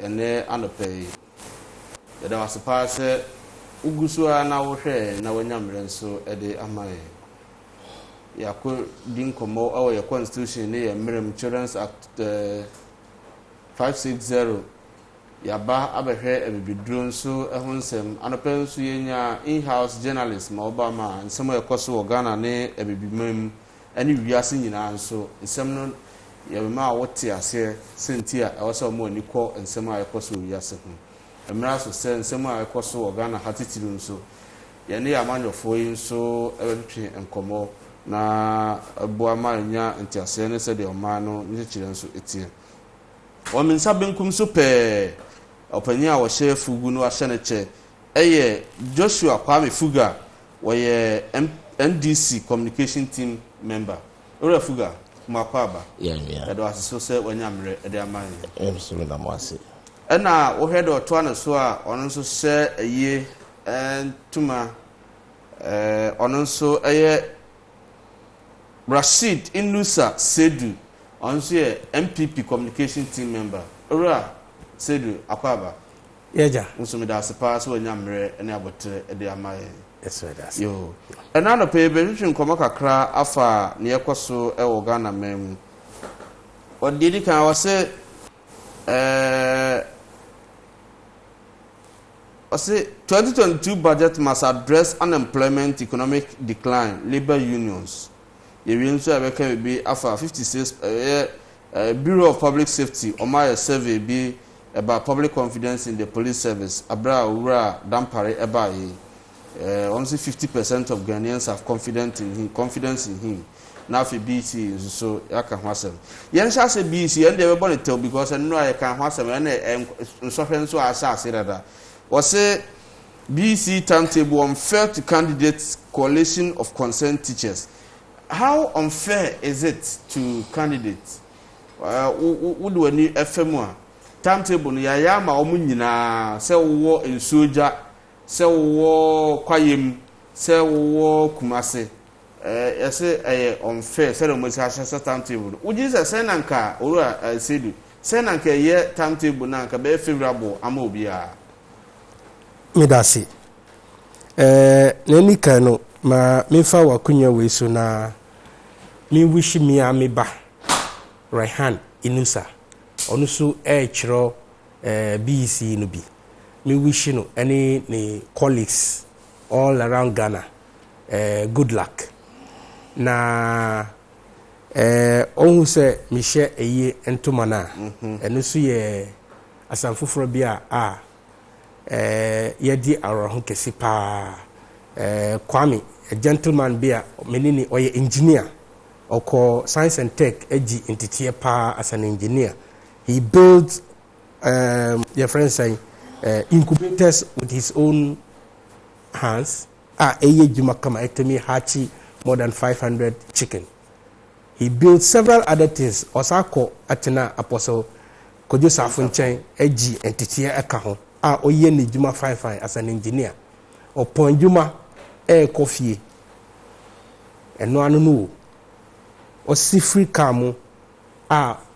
ene anopɛ yɛda wase paa sɛ ugusu a na wohwɛ na wanyamre nso de amaye yako din komo our your constitution ne Mmerem Children's Act 560 yaba abɛhwɛ ebibiduro nso ɛho nsɛm anopɛ nso yenya in-house journalist ma Obama nsɛm ɛkɔso wɔ Ghana ne ebibimam ɛne wiase nyinaa nso nsɛm no yɛma a wote ase senti a ɛwɔ sɛ ɔmo ani kɔ nsɛm a ɛkɔso wiase ho mmra so sɛ nsɛm a ɛkɔso wɔ Ghana hatitiru nso yɛne amanyɔfoɔ yi nso ɛbɛtwe nkɔmɔ na aboa ma nya ntiase ne sɛ de ɔma no nkyerɛ nso etie wɔn nsa benkum so pɛɛ ɔpanyin a wɔhyɛ fugu no ahyɛ ne kyɛ ɛyɛ Joshua Kwame Fuga wɔyɛ NDC communication team member ora Fuga makwaba ɛdɔ aseso sɛ wanyamre ɛde aman ɛmsoro na moase ɛna wohwɛ de ɔto ana so a ɔno nso hyɛ ɛyɛ ntuma ɔno nso ɛyɛ Rashid Inusa Sedu ɔno nso yɛ MPP communication team member ora Sedu akwaba yeja nso me da asepa so wanyamre ɛne abotre ɛde aman yes yo ɛna no pɛ bɛhwehwe nkɔmɔ kakra afa ne yɛkɔso ɛwɔ Ghana mem ɔde kan wɔse ɔse 2022 budget must address unemployment, economic decline, labor unions yɛwie nso ɛbɛka bi afa 56 Bureau of Public Safety ɔma yɛ survey bi about public confidence in the police service abra owura dampare ɛba yi only 50% of Ghanaians have confidence in him. Now for BC so yaka hwasem. Yen sha se BC and they be tell because I know I can hwasem and so so asase dada. Was say BC timetable unfair to candidates coalition of concerned teachers. How unfair is it to candidates? Would we need FMA timetable ya yama omu nyina se wo ensuoja se wo kwayem se wo kumase yɛsɛ unfair sɛ mo sɛ ahyɛ timetable wogi sɛ sɛ nanka owura sedu sɛ nanka yɛ timetable nanka bɛ favorable ama obia medase nani kan no ma mefa wakunya we so na me wish me ameba Raihan Inusa ɔno so kyerɛ BC no bi me wish no any ne colleagues all around Ghana good luck na ohun se mi hye eye entoma na eno so ye asanfoforo bi a ye di aroho kesi pa Kwame a gentleman bi a menini oye engineer oko science and tech agi entity pa as an engineer he built your friend saying incubators with his own hands eye juma kama etemi hachi more than 500 chicken. He built several other things. Osako atena apostle Kojo Safunchen egi entity eka ho oye ni juma fine as an engineer. Opon juma coffee. Eno anu no. Osifri kamu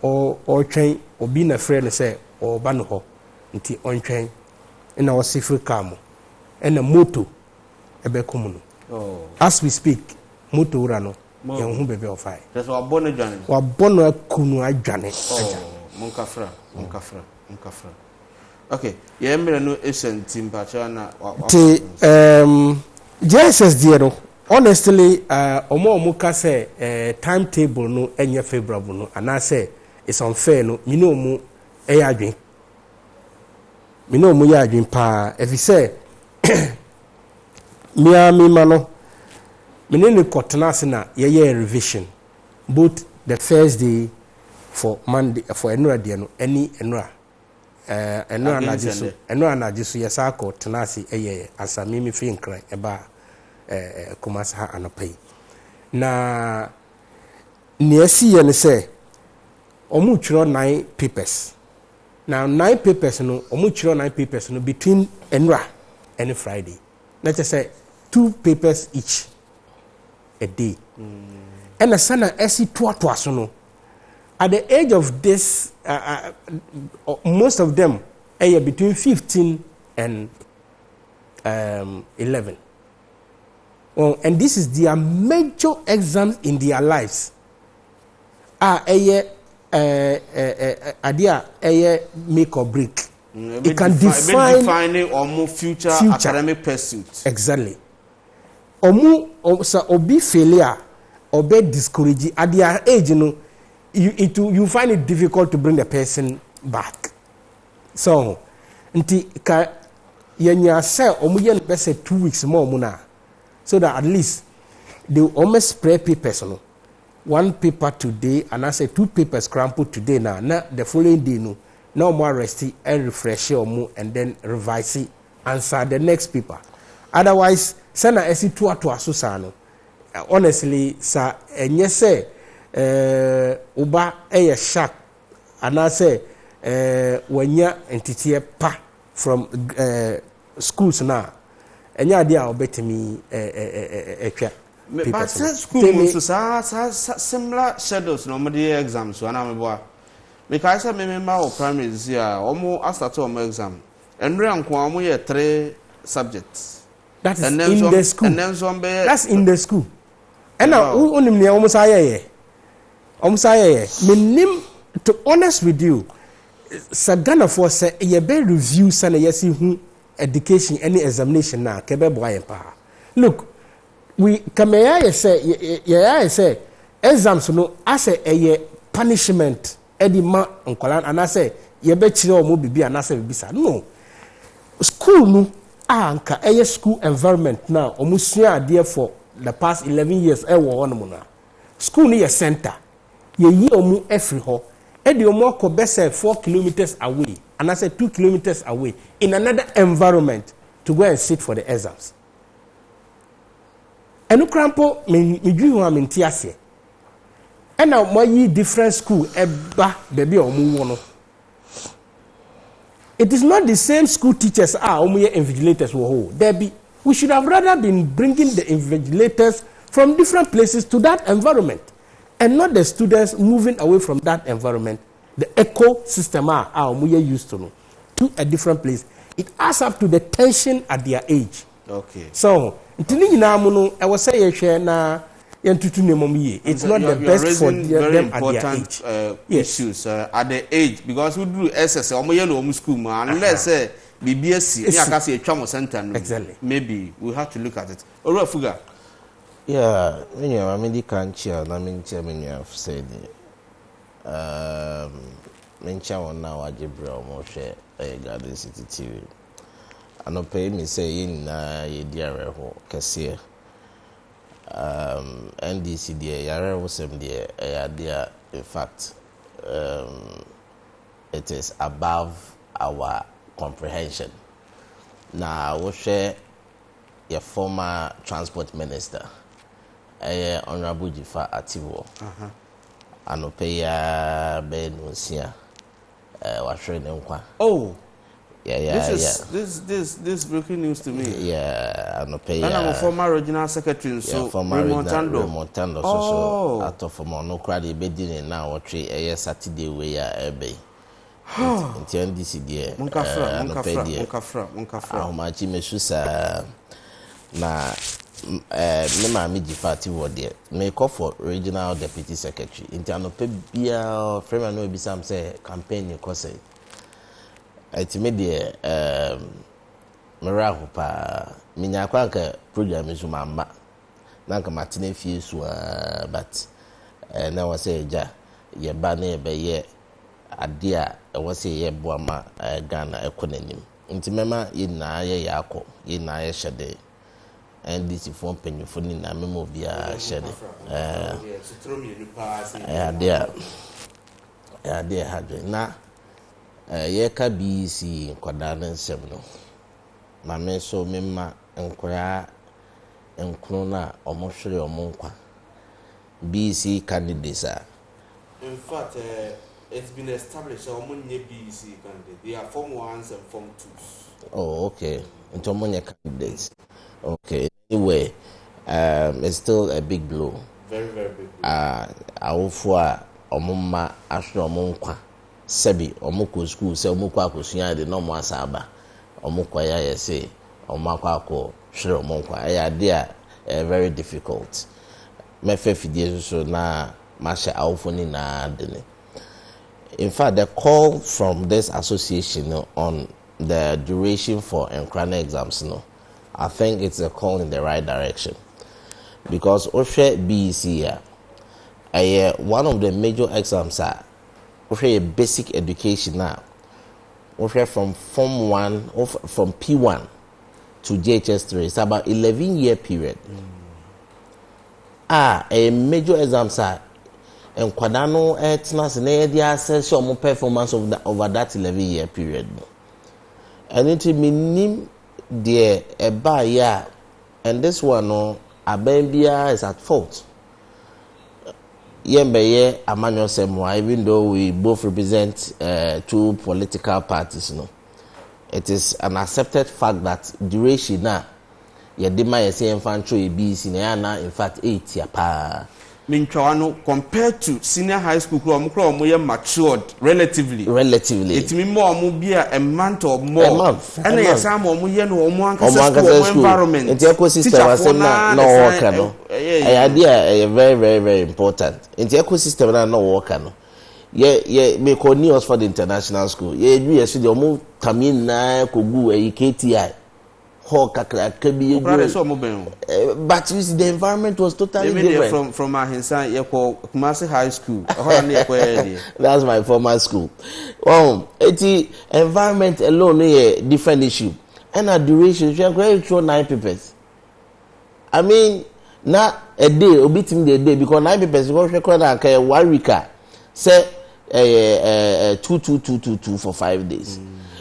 o twen obi na friend say o ba no ho nti ontwen na osifri kamu ena moto ebe komuno. As we speak moto ura no yen hu bebe ofai that's wa bono dwane wa bono akunu adwane monkafra okay ye mre no esenti mpacha na ti JSS no honestly omo ka say timetable no enye favorable no ana say it's unfair no mi no mu ya adwen pa if you say Miami mano menene kotena na ye revision both the first day for Monday for enura de no any enura na jisu yesa kotena se eye asami mi fi nkran eba kumasa ha anapai na niesi ye ne se omu twiro 9 papers now 9 papers no omu twiro 9 papers no between enura and Friday let's just say 2 papers each a day. And the son esi to no. At the age of this, most of them between 15 and 11. Oh, and this is their major exams in their lives. Idea make or break. It can define defining or more future academic pursuits. Exactly. Obi failure or be discouraged at their age, you find it difficult to bring the person back. So, until you say omuye best 2 weeks more muna, so that at least they almost spray papers. One paper today, and I say 2 papers crumpled today now. The following day, no more resty and refresh and then revise it, answer the next paper. Otherwise, send a SC to Asusano. Honestly, sir, and yes, say, Uba a shark, and I say, when you're entity pa from schools now, and your idea will bet me a but school similar schedules normally exams when I'm boy. Because I remember our primary this year, almost after 2 exam, and we 3 subjects. That is in the school. And then some that's in the school. And now, only almost Minim, to honest with you, Sagana for say, ye be review sana yesi who education, any examination now, kebe boy pa. Look, we kamaya say exams no as a punishment edima onkolan and I say ye be chire omo bibi and I say bibisa. No. School no anka school environment now omusua ade for the past 11 years e wo hono na. School no ye center. Ye yi omu every ho. E de omo ko be say 4 kilometers away and I say 2 kilometers away in another environment to go and sit for the exams. Enu krampo me dwi ho amenti ase. And now my different school eba baby omu wono. It is not the same school teachers omuye invigilators wo. Debbie, we should have rather been bringing the invigilators from different places to that environment and not the students moving away from that environment. The ecosystem omuye used to a different place. It adds up to the tension at their age. Okay. So, I was saying na it's not the best for them at their age. Issues at the age because we do SS school unless say BBSC exactly. Maybe we have to look at it. Fuga. Yeah, I mean the country I mean have said mencha one now Ajibra mo share Garden City TV. Ano pay me say in ye dear ho kese NDC dear yare wasem dear idea in fact it is above our comprehension. Now we share your former transport minister Honorable Jifa Atiwo ano pay be no sia wa hwere ne nkwa. Oh, yeah. This breaking news to me. Yeah, and I'm a former regional secretary, so Remontando. So out of no crowd be now or tree Saturday way ebe. Until this dear. Munkafra. How much me susa na me ma mi Jifati wo there. Me call for regional deputy secretary. Until no pe bia friend no be some say campaign you cause it made the miracle pa minya kwanka program is mamba nanka matine fie so but na was say ja ye ba na be ye ade a was say ye boama Ghana ekonanim nti mema ye na ye yakọ ye na ye hyede and this phone penny for ni na memo bia hyede ade hadwe na yeka BC nkwada na nsem no ma me so memma nkora nkro na omohwere omonkwa BC candidates in fact it's been established omonye BC candidates. They are form 1s and form 2s. Oh, okay. Into omonye candidates. Okay. Anyway, it's still a big blow. Very big blow. Awofo a omomma ahwere omonkwa sebi omoko school se omoko akosua de no mo asaba omoko ya yese omako akọ hwere omonko ya de very difficult me fe fidie so na masha awfoni na de ne. In fact, the call from this association on the duration for Nkrana exams, I think it's a call in the right direction. Because Oshe BEC, one of the major exams are Oshe basic education now. Oshe from Form 1, or from P1 to JHS3, it's about 11-year period. A major exams are and kwadano etnas na dey assess your performance over that 11-year period. And it minim the eba ya, and this one no abembia is at fault. Yembeye Emmanuel Semwa, even though we both represent two political parties, it is an accepted fact that duration na yedima yesi infantry BC na in fact 8 ya pa. Minchawano compared to senior high school more matured relatively it mean more a month or more and yes some more environment the ecosystem was no work no idea very very very important in the ecosystem no work no me ko ní Oxford International School we yes the omo tamin na kogu KTI but you see the environment was totally different. From Ahinsan, Kumasi High School. That's my former school. The environment alone is a different issue. And a duration, you can throw 9 papers. I mean, not a day, obiting the day, because 9 papers, you can like 1 week, say 2 for 5 days.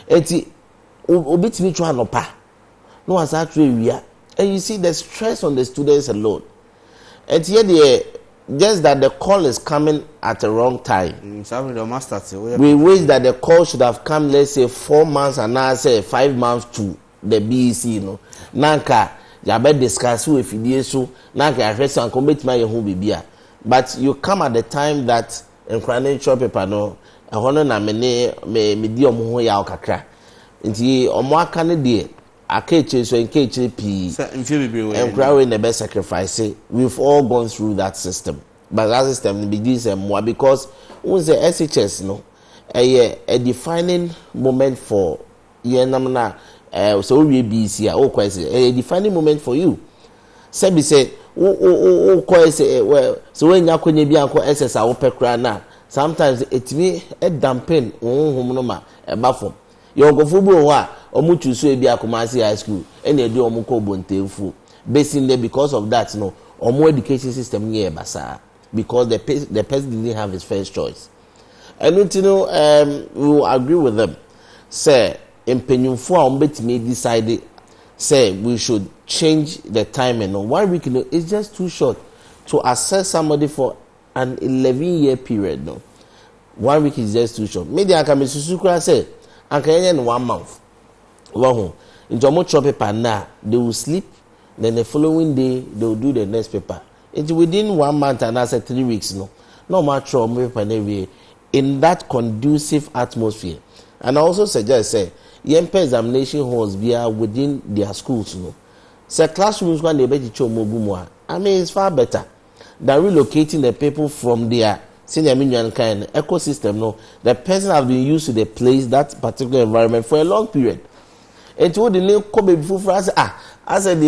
It's obiting trying to pay. No one's actually real. And you see the stress on the students alone. And yet, just that the call is coming at the wrong time. We wish that the call should have come, let's say, 4 months and now say 5 months to the BEC. Nanka, you better discuss with you. Nanka, I read some comment my home bibia. But you come at the time that Nkrana paper no, I want to me medium ho ya okakra. Nti omo aka ne de akeche so enkeche p and crowing the best sacrifice. We've all gone through that system, but that system begins more because once the SHS a defining moment for namna so we BC a defining moment for you. Sebi say well so when you kwenye bi anko SS a wo pekra na sometimes it me a dampen no ma e ba fom your go fubu ho omu chuso e bi Kumasi High School and e dey omu ko bontemfu basing there because of that omu education system here basa because the person didn't have his first choice. And we will agree with them say empenyumfo a ombetime decide say we should change the timing. 1 week is just too short to assess somebody for an 11-year period. 1 week is just too short. Maybe I can be susukura say I can in 1 month. In Jomo paper now, they will sleep. Then the following day they will do the next paper. It's within 1 month and I said 3 weeks. No matter in that conducive atmosphere. And I also suggest say YMP examination halls be within their schools. Say classrooms when they be I mean it's far better than relocating the people from their senior kind ecosystem. The person have been used to the place, that particular environment for a long period. And to the name come before for us, I said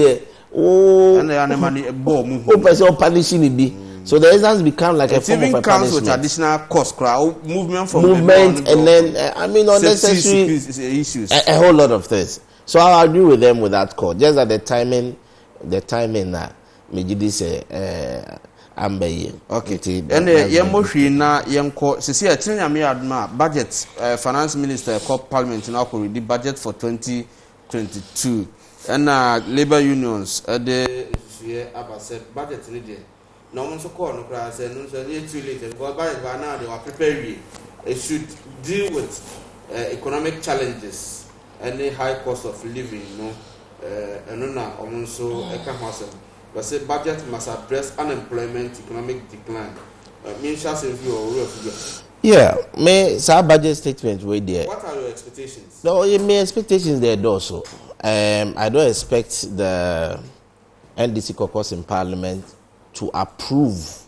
person punishing it be. So the exams become like a form of a punishment. With additional cost, movement and then I mean unnecessary issues, a whole lot of things. So I agree with them with that call. Just at the timing that Mejidi say ambe. Okay. And yemohwi na yenko sisi etinya me adma budget finance minister called parliament now ko read budget for 2022. And labor unions the abase budget ready. No one so call no class and no so too late because by now they were prepared. It should deal with economic challenges and the high cost of living, and no so but say budget must address unemployment, economic decline. Means just if you are Yeah, me say budget statement wey there. What are your expectations? No, my expectations there also. I don't expect the NDC caucus in Parliament to approve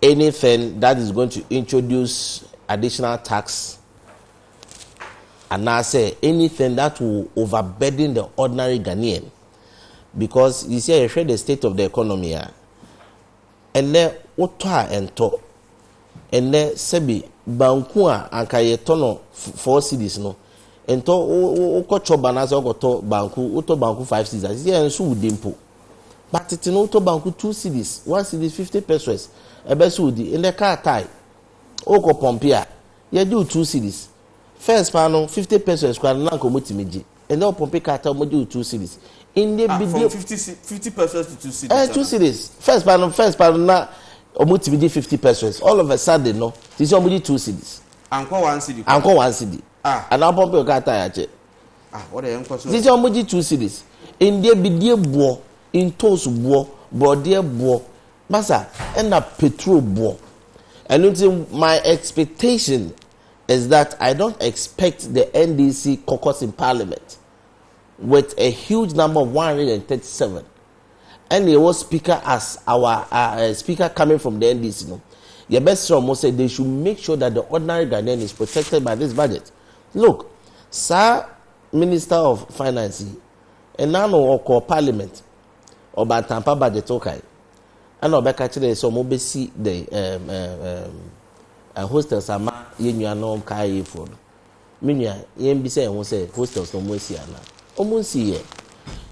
anything that is going to introduce additional tax, and I say anything that will overburden the ordinary Ghanaian, because you see, I share the state of the economy, and then what and talk. And then sebi banku a anka ye tono 4 cedis no ento o kocho banasa o to banku o to banku 5 cedis ye enso udimpo but it no to banku 2 cedis 1 cedis 50 pesos ebe so udi in the car tie o ko pompia ye do 2 cedis first pano 50 pesos kwa na ko motimiji and then pompe car tie mo do 2 cedis in the from 50 pesos to 2 cedis 2 cedis first pano na omutimi 50 pesos all of a sudden no this omudi 2 cedis anko 1 cedi anko 1 cedi and our pompe ka ta ya che what the enko so this omudi 2 cedis in there bidie buo in toast buo brode buo masa and na petrol buo and my expectation is that I don't expect the NDC caucus in Parliament with a huge number of 137 and there was speaker as our speaker coming from the NDC. No, your best almost said they should make sure that the ordinary Ghanaian is protected by this budget. Look, Sir Minister of Finance, and now no call Parliament or by Tampa budget okay, and no back actually so mobile see the hostels are ma yenya no kai for. Minya yembi say won say hostels no mo si ana. Omo si ye.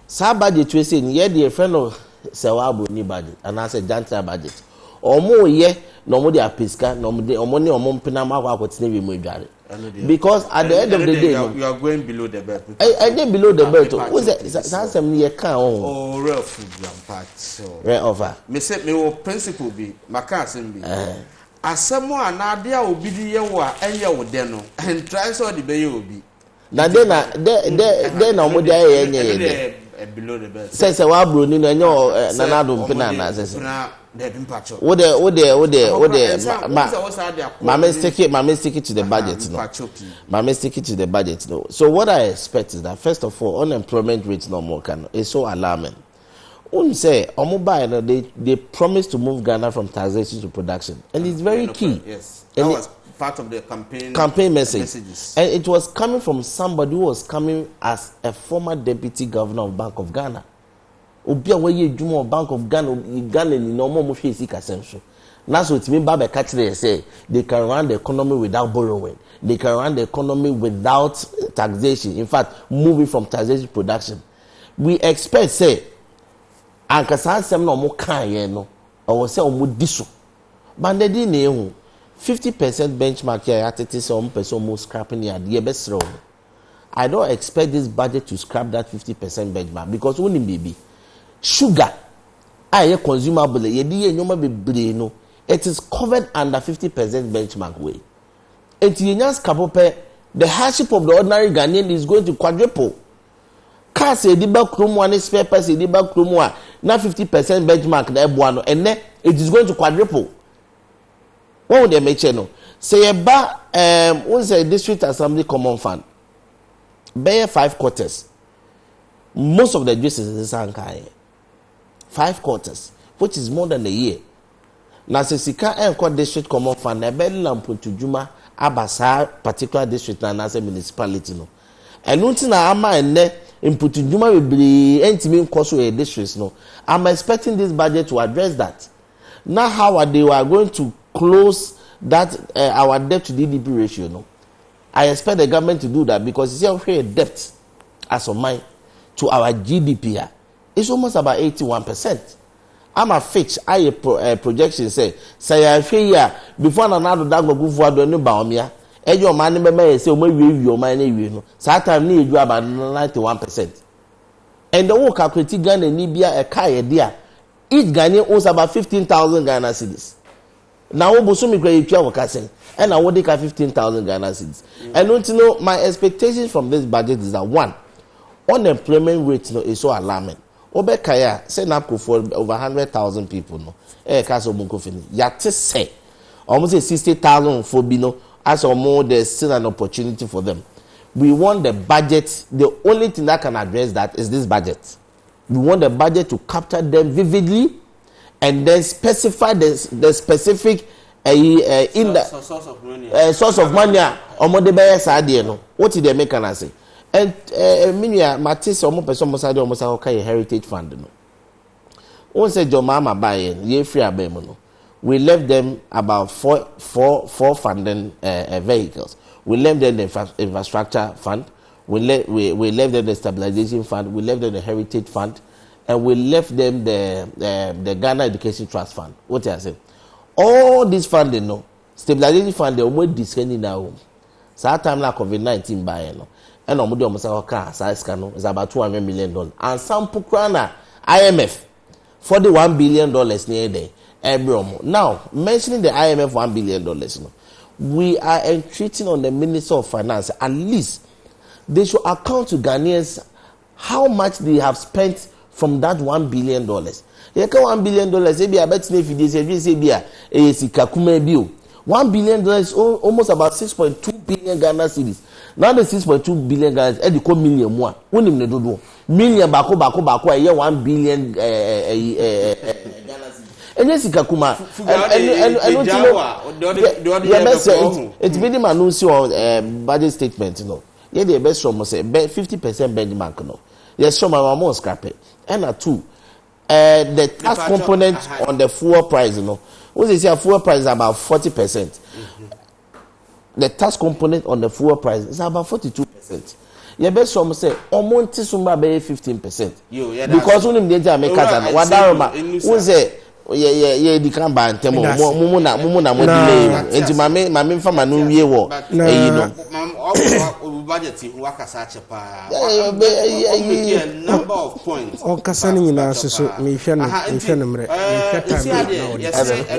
Sa budget we say ye dey friend of Sewabo ni budget and I say Jantra budget. Omo ye no mo dey apiska no mo dey omo ni omo mpena ma kwa kwotine we mo dware. Because at the end of the day you are going below the belt. I dey below the belt. Who say sansem ni ye kan on. Oh real food part so. Right over. Me say me wo principle bi maka asem bi. Asemo anade a obi di ye wo a enye wo de no. And try so the be ye obi. Na de na omo dey enye below the belt. Say wa bro ni no enye na na do mpena na say. What my stick to the budget no. My stick to the budget no. So what I expect is that first of all unemployment rate no more can is so alarming. When say no, they promised to move Ghana from taxation to production and it's very key. Yes. That was part of the campaign messages. And it was coming from somebody who was coming as a former deputy governor of Bank of Ghana. Obi away Jumo Bank of Ghana ni no more mofi esi kasem so. Na so timi ba be catch say they can run the economy without borrowing. They can run the economy without taxation. In fact, moving from taxation to production. We expect say ankasa asem no mo kan ye no or say omo diso. Bandedi na ehu 50% benchmark here at it is some person more scrapping here the best row. I don't expect this budget to scrap that 50% benchmark because only baby sugar I consumable it is covered under 50% benchmark way. The hardship of the ordinary Ghanaian is going to quadruple. Car say the back room one is spare person the back room one now 50% benchmark and then it is going to quadruple. What would they make channel? Say about what's a district assembly common fund. Bear 5 quarters. Most of the districts is 5 quarters, which is more than a year. Na sika enko district common fund na be lampo to juma abasa particular district na say municipality no. Enu nti na ama enne input juma bebre entimi nkoso e districts no. I'm expecting this budget to address that. Now how are they were going to close that our debt to GDP ratio no. I expect the government to do that because you see a debt as of mine to our GDP. It's almost about 81%. I'm a Fitch. I projection say I fear before another dog go for the new baumia. And your man may say, your money, you know. Sometimes need you about 91%. And the whole calculate Ghana Nibia a kaya dear. Each Ghanaian owns about 15,000 Ghana cedis. Now, Bosumi Gray Casting, and I would take 15,000 Ghana cedis. And don't you know my expectations from this budget is that one, unemployment rate is so alarming. Obekaya, say Napco for over 100,000 people. No, Castle Munkofini. Yate say, almost say 60,000 for Bino. As or more, there's still an opportunity for them. We want the budget. The only thing that can address that is this budget. We want the budget to capture them vividly, and then specify the specific source of money. Source of money. No. What did they make an say? And Minya Matisse almost person almost okay heritage fund. No. One said your mama buying ye free abemono. We left them about four funding vehicles. We left them the infrastructure fund. We left them the stabilization fund. We left them the heritage fund, and we left them the Ghana Education Trust Fund. What I say? All these funding, no stabilization fund, they almost descending now. So that time like COVID-19 buying, no, and almost our car size cano is about $200 million. And some Pukrana IMF $41 billion near there. Now mentioning the IMF $1 billion, no, we are entreating on the Minister of Finance at least. They should account to Ghanaians how much they have spent from that $1 billion. They can $1 billion. Maybe I bet if they say $1 billion is almost about 6.2 billion Ghana cedis. Now the 6.2 billion Ghana cedis, they million more. When you do million bako a year 1 billion Ghana cedis. And yes, Kakuma. And it's been announced on budget statement, you know. Yeah, the best from say 50% benchmark, no. Yes, some are more scrap it. And two, the tax component on the fuel price, you know. What they say, fuel price is about 40%. Mm-hmm. The tax component on the fuel price is about 42%. Yeah, best from say almost 15%. Because when they make cut, what that say. Yeah, the can ban temo mumuna delay enti mame fa manu wie wo no budget waka sache pa number of points on kasani nyina so me hwe no mre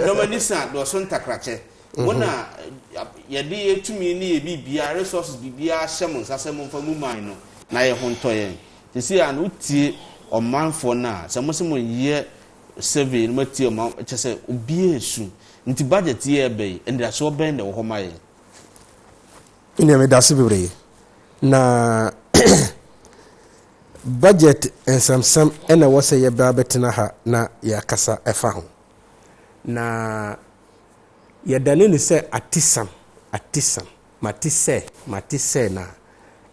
domanisa do so ntakrache wona yede etumi ni bibia resources bibia hyem nsasem mfa mu man no na ye ho ntoye tisi an utie omanfo na samosemo ye survey no matie ma chese obi esu nti budget ye be ndra so ben de wo maye ine me dase bebre na budget ensamsam ena wose ye ba betena ha na ya kasa efa ho na ye dane ni se atisam matise na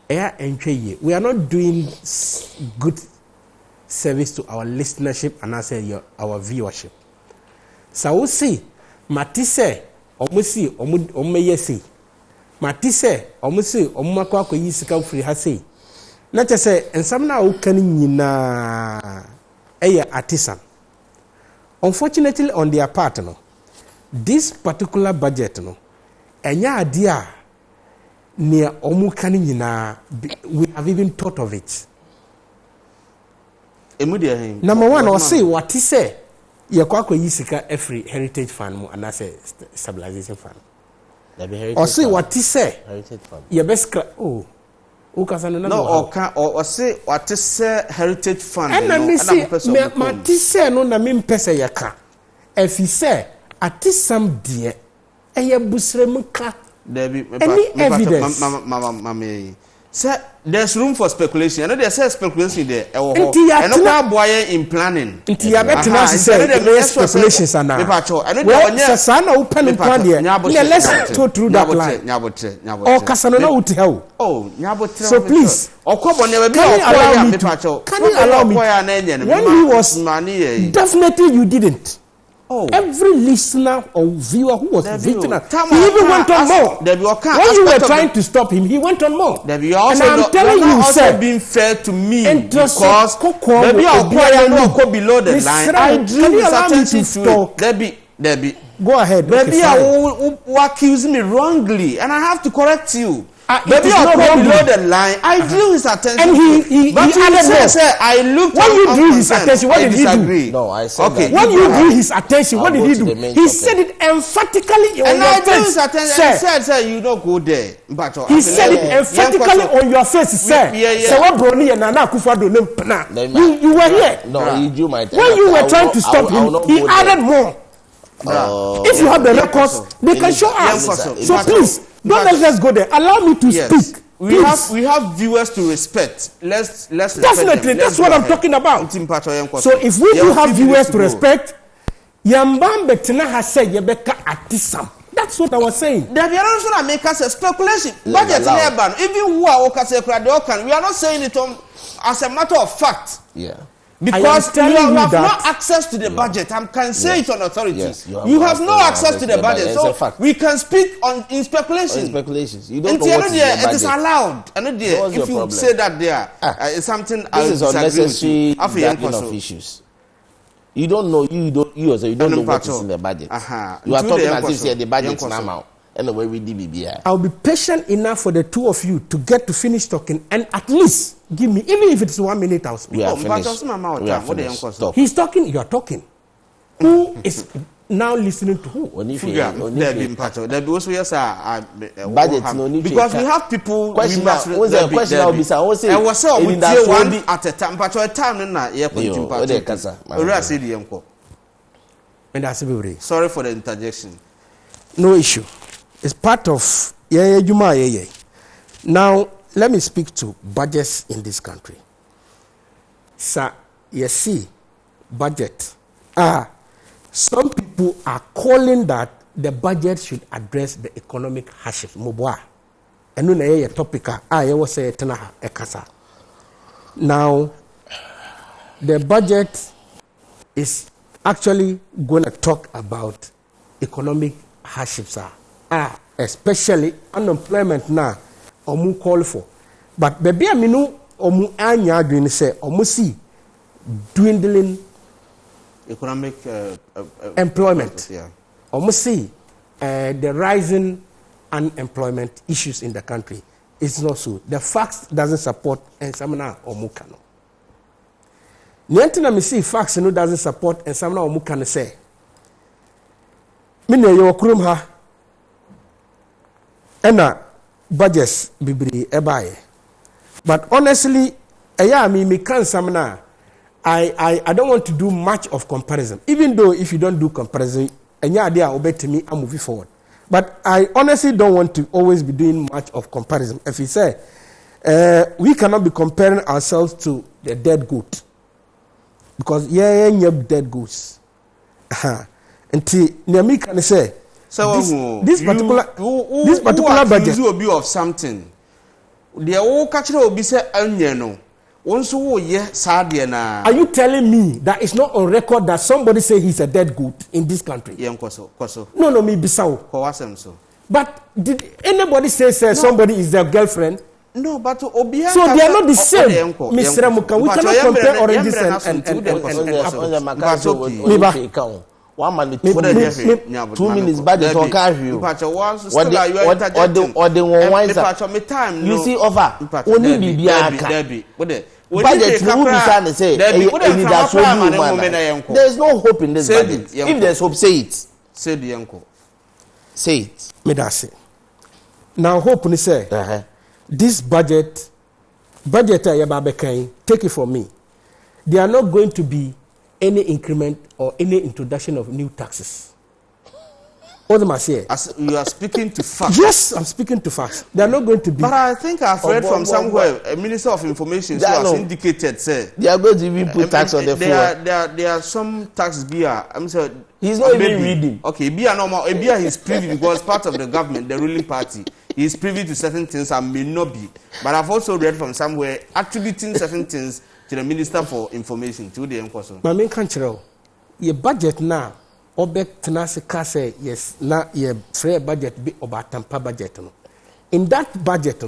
eya entwe we are not doing good service to our listenership and our viewership. So we see matise omusi omeyesi matise omusi omakwa ko yisika free ha sei na chese ensam na wo kan nyina eya artisan. Unfortunately on their part no this particular budget no enya ade a ne omu kan nyina we have even thought of it. Number one, or say what he say, you quack yisika every heritage fund and I say stabilization fund. Or say what he say, heritage fund. Your best or say what is heritage fund. And let me say, Matisse no na min pesa yaka. If he say, at this some dear, and your busremuka. Any evidence? Mama, sir, there's room for speculation. I know there's speculation there. And no boy in planning. Intia betina say speculations are now. Well, Sana open plan here. Let's go through that line. Oh, Casanova would tell. Oh, so please. Can you allow me? When he was definitely you didn't. Oh. Every listener or viewer who was visiting us, he even went on more. When you were trying to stop him, he went on more. And I'm telling you, sir, being fair to me because maybe I'll go below the line. I dream attention to it. Debbie, go ahead. Maybe I will accuse me wrongly, and I have to correct you. Maybe I'll go below the line. I drew his attention. And he added more. I looked when you drew his attention, what did he do? No, I said okay. When you drew his attention, what did he do? He said it emphatically on your face. He said, sir, you don't go there. He said it emphatically on your face, sir. So what Brony and Nana Akufo-Addo you were here. No, he drew my attention. When you were trying to stop him, he added more. If you have the records, they can show us. So please, don't let us go there. Allow me to speak. We have viewers to respect. Let's definitely. That's what I'm talking about. So if we do have viewers to respect, Yambam Betina has said Yebeka Atisam. That's what I was saying. There are also that make us a speculation. Budget ban. Even who are Okase, we are not saying it as a matter of fact. Yeah. Because you have no access to the budget. I can say it on authority. Yes, you have no access to the budget. So we can speak in speculations. Speculations. You don't know what is the budget. It is allowed. If you say that there, it's something this is unnecessary dragging of issues. You don't know. You don't know what is in the budget. You are talking as if the budget is now. Anyway, we DBBI. I'll be patient enough for the two of you to get to finish talking and at least give me, even if it's 1 minute, I'll speak. We are finished. Stop. He's talking, you are talking. Who is now listening to who? Because we have people. Question I'll be saying. I was saying one at a time, but at a time, sorry for the interjection. No issue. It's part of Now, let me speak to budgets in this country. Sir, you see, budget. Some people are calling that the budget should address the economic hardship. And no na topic was say ekasa. Now, the budget is actually going to talk about economic hardships especially unemployment now omu call for, but baby aminu omu anya adwin say omu see dwindling economic employment. Omu see the rising unemployment issues in the country. It's not so. The facts doesn't support and some now omu kano. Nientina me see facts no doesn't support and some now omu can say Mine yo krum ha ena budgets bibiri ebaye. But honestly, me can some na I don't want to do much of comparison. Even though if you don't do comparison, enya idea obet me I'm moving forward. But I honestly don't want to always be doing much of comparison. If you say we cannot be comparing ourselves to the dead goat. Because dead goats. Until Niami can say, this particular budget will be of something. The old catcher will be said, no. Are you telling me that it's not on record that somebody say he's a dead goat in this country? No, me Bissau. But did anybody say somebody is their girlfriend? No, but so they are not the same. Mr. Muka, we cannot compare oranges and 1 minute, 2 minutes budget on carry what the one you see offer only be budget no be say say there's no hope in this budget. If there's hope, say it. Say the uncle. Say it. Me that say. Now hope ni say this budget take it from me. They are not going to be any increment or any introduction of new taxes. What am I saying? As you are speaking to facts. Yes, I'm speaking to facts. They are not going to be. But I think I've read from somewhere a minister of information who has indicated, say they are going to even put tax on the floor. There are some tax beer. I'm sorry. He's not even reading. Okay, beer normal. Beer is privy because part of the government, the ruling party, he is privy to certain things and may not be. But I've also read from somewhere attributing certain things to the Minister for Information, to the Encoso. My main country, your budget now, Obek Tenase Kase, yes, now your fair budget be about Tampa budget. In that budget,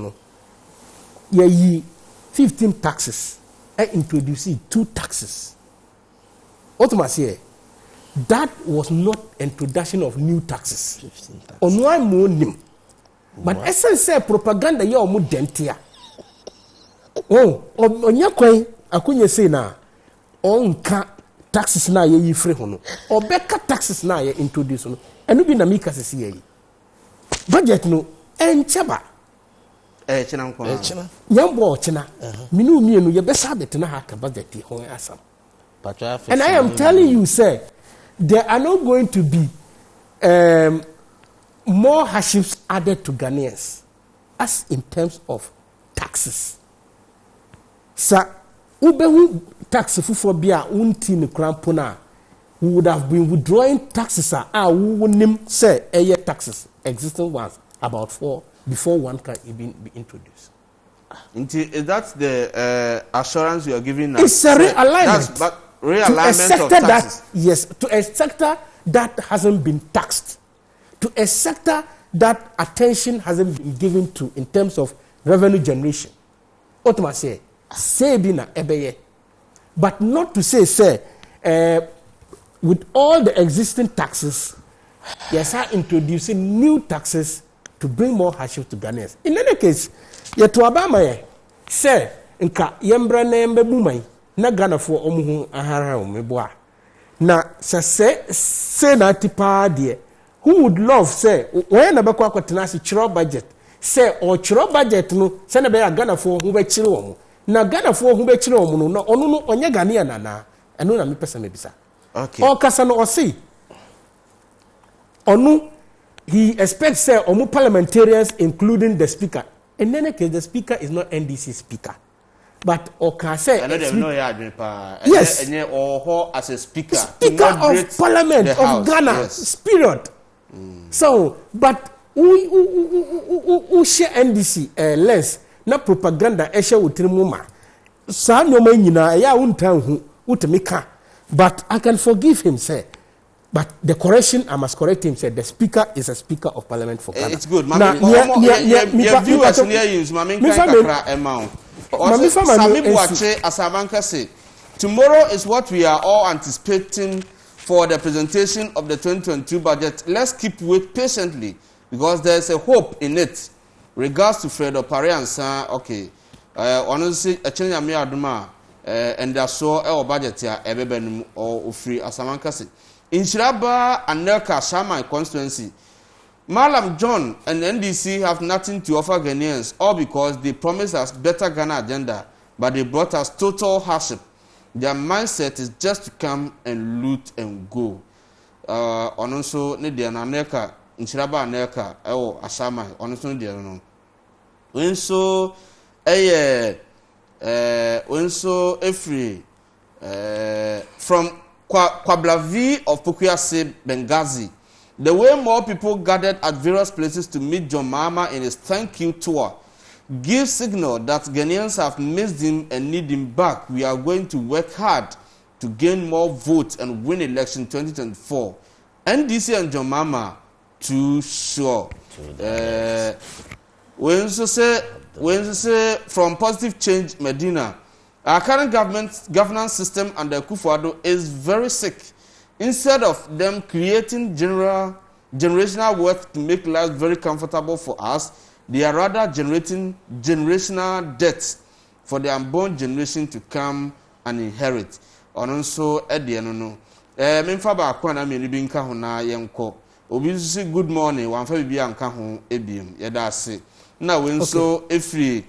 ye 15 taxes, I introducing 2 taxes. What am I saying? That was not introduction of new taxes. 15 taxes. On one more but essence propaganda you are more dentia. Oh, on your coin. Akunya say na onka taxes na ye free hono obeka taxes na ye introduce no enu bi na mika sese ye budget no encheba chena nko nyambo chena minu mienu ye besa betena ha ka budget ho asam and I am telling you, sir, there are not going to be more hardships added to Ghanaians as in terms of taxes. Sa ubehu tax for bia unti ne krampona we would have been withdrawing taxes we would say taxes existing ones about 4 before one can even be introduced. Is that the assurance you are giving us? It's a realignment. But realignment of taxes. Yes, to a sector that hasn't been taxed, to a sector that attention hasn't been given to in terms of revenue generation. Otoma say bina ebeye, but not to say with all the existing taxes, yes, are introducing new taxes to bring more hardship to Ghanaians. In any case, yet to Obama say nka yembra na yembe bumai na Ghana for omuhu ahara omeboa. Na say na tipa de who would love say when na bekwa kwatena si chiro budget say or chiro budget no say na be Ghana for hu be chiro omu na Ghana for hu be chiro omu no na onu no onye Ghanaian na eno na me pesa me bisa. Okay. O kasa no o see onu he expects say omu parliamentarians including the speaker. In any case, the speaker is not NDC speaker, but Oka say yes, as a speaker of Parliament of Ghana. Yes. Period. So, but we share NDC less na propaganda esha utrimuma. Sa no manyina ya untanhu utemika. But I can forgive him, say. But the correction, I must correct him, said the speaker is a speaker of parliament for Ghana. It's good. Viewers near you, tomorrow is what we are all anticipating for the presentation of the 2022 budget. Let's keep wait patiently because there is a hope in it. Regards to Fredo Pariansa, okay. Honestly, a change of Aduma and the so our budget here, Ebeben or free Asamankasi. In Shiraba and Nelka Shaman constituency, Malam John and NDC have nothing to offer Ghanaians, all because they promised us better Ghana agenda, but they brought us total hardship. Their mindset is just to come and loot and go. Also, Nidiana Nelka, in Shiraba and Nelka, Ashaman, honestly, dear no. When so, every from Kwablavi of Pukwase, Benghazi. The way more people gathered at various places to meet John Mahama in his thank you tour gives signal that Ghanaians have missed him and need him back. We are going to work hard to gain more votes and win election 2024. NDC and John Mahama too sure. When you say from Positive Change Medina, our current governance system under Akufo-Addo is very sick. Instead of them creating generational wealth to make life very comfortable for us, they are rather generating generational debts for the unborn generation to come and inherit. Also, at the end, no. Memfa ba akwana me libi nka ho na yenko. Obi say good morning, wan fa bibia nka ho ebiem. Yeda ase. Na we nso efri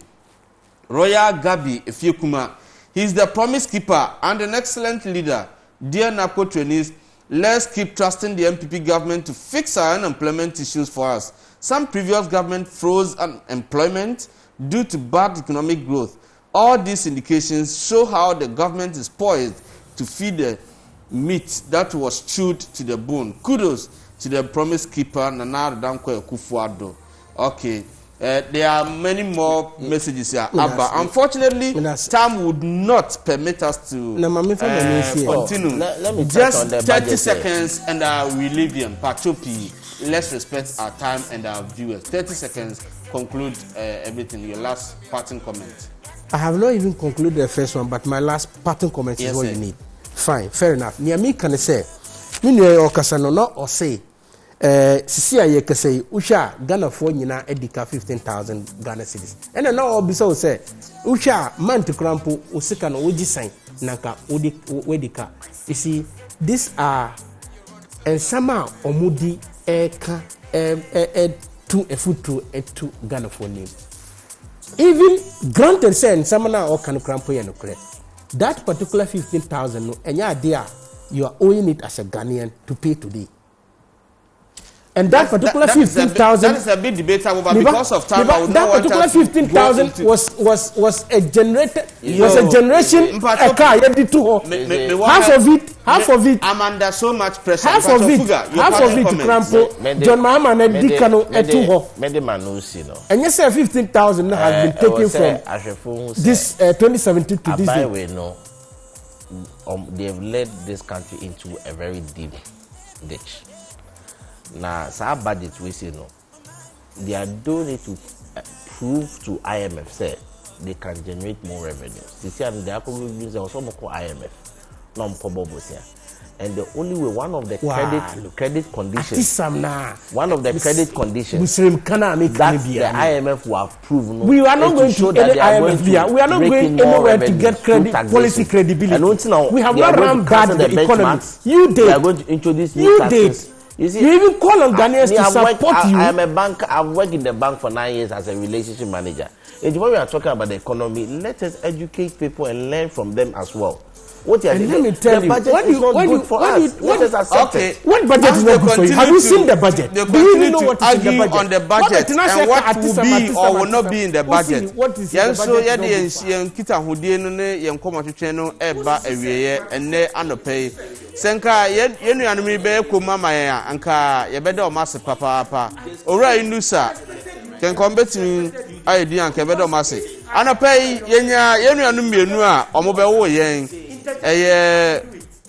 Royal Gabi Efiekuma. He is the promise keeper and an excellent leader. Dear NAPCO trainees, let's keep trusting the MPP government to fix our unemployment issues for us. Some previous government froze unemployment due to bad economic growth. All these indications show how the government is poised to feed the meat that was chewed to the bone. Kudos to the promise keeper, Nana Danko Akufo-Addo. Okay. There are many more messages here. Unfortunately, time would not permit us to continue. Let me just 30 seconds and we leave him. Pachopi, let's respect our time and our viewers. 30 seconds, conclude everything. Your last parting comment. I have not even concluded the first one, but my last parting comment is what you need. Fine, fair enough. Niami can say, you okasano or say. Sisi aye kase usha Ghana for nyina edika 15,000 Ghana cedis. And now obiso say usha man to crampo usika no oji sign nanka wedika. You see, these are and sama omudi eka to a foot to Ghana for name. Even granted say sama na o kan crampo ye no correct. That particular 15,000 no enya idea you are owing it as a Ghanaian to pay today. And that particular 15,000. That is a bit debatable, but because of time, I would not want that particular 15,000 was a generated was a generation a car. Half of it. I'm under so much pressure. Half of it. Crampo. John Mahama and Dikano etuho. And yes, 15,000 has been taken from this 2017 to this day. They have led this country into a very deep ditch. Now, our budget we say no. They are doing it to prove to IMF say they can generate more revenue. They are also IMF, and the only way one of the credit conditions that the IMF will have proven. We are not going to any IMF. We are not going anywhere to get policy credibility. We have not run bad the economy. You did. We are going to introduce new taxes. You even call on Ghanaians to support you. I am a banker. I've worked in the bank for 9 years as a relationship manager. And when we are talking about the economy, let us educate people and learn from them as well. What let me tell you, what budget is not good for us. What budget is not good for you? Have you seen the budget? Do you even know what is in the budget? On the budget and what will be or will not be in the budget. Yes, so yeah, the kita hodie no ne yen komatwetwe no eba awieye enne anopei. Senka ye nuanu mi be koma mayan anka ye bede o mase papa. Owura inusa kenkom betimi ayedi anka bede o mase. Anopei yenya ye nuanu mienu a omo be wo yen.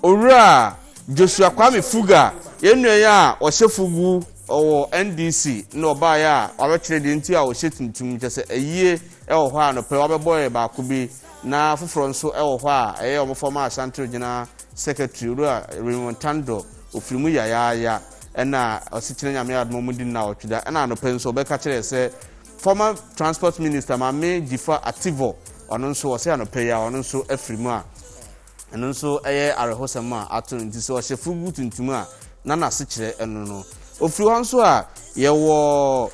Owura Joshua Kwame Fuga yenua ya ohyefugu owo NDC na oba ya awekire de nti a ohyetuntum kyese eyie ewo ho a no pe obeboye ba ko bi na foforo nso ewo ho a eye omofoma Ashanti Regional Secretary Owura Raymond Tando ofirimu ya na osikire nyame admo mudi na otwida na no pe nso obeka kire se former transport minister Mame Jifa Ativo ono nso wo se anope ya ono nso afirimu a eno nso eye arehosema ato nti so ohyefugu tuntum a na sekire eno no ofiri ho nso a ye wo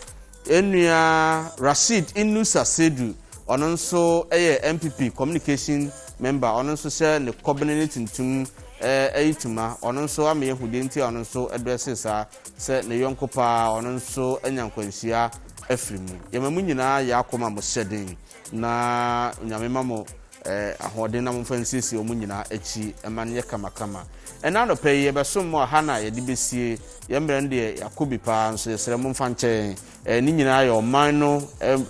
enua Rashid Inusa Sedu ono nso eye MPP communication member ono nso she ne kobene tuntum eyituma ono nso amaye hude nti ono nso address sa se ne yonkopa ono nso anyankwanhia afirimu yemamu nyina ya akoma mo hyeden na nyamema mo ahoden na mfansisi omunyina echi emanye kamakama ena no pay ye besom mo hana ye de besie ye mbre nde yakobi pa nso yesere mo mfanche ni nyina ye oman no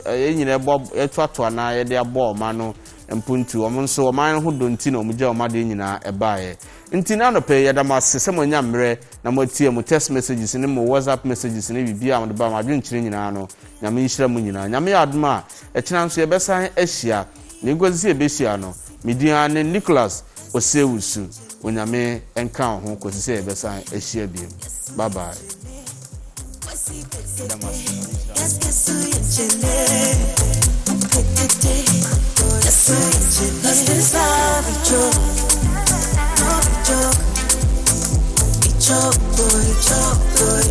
ye nyina ebo etwato na ye de abo oman no mpuntu omo nso oman ho donti na omuje omade nyina ebae nti na no pay ye da masese mo nya mre na mo tie mo text messages ni mo WhatsApp messages ni bibia mo de ba ma dwenkyire nyina no nyame yishira mo nyina nyame aduma ekina nso ye besan ahia Nigozi ebesia no Midiane Nicholas Osewusu onyame enka ho kosise ebesan ehia biem bye bye Boy,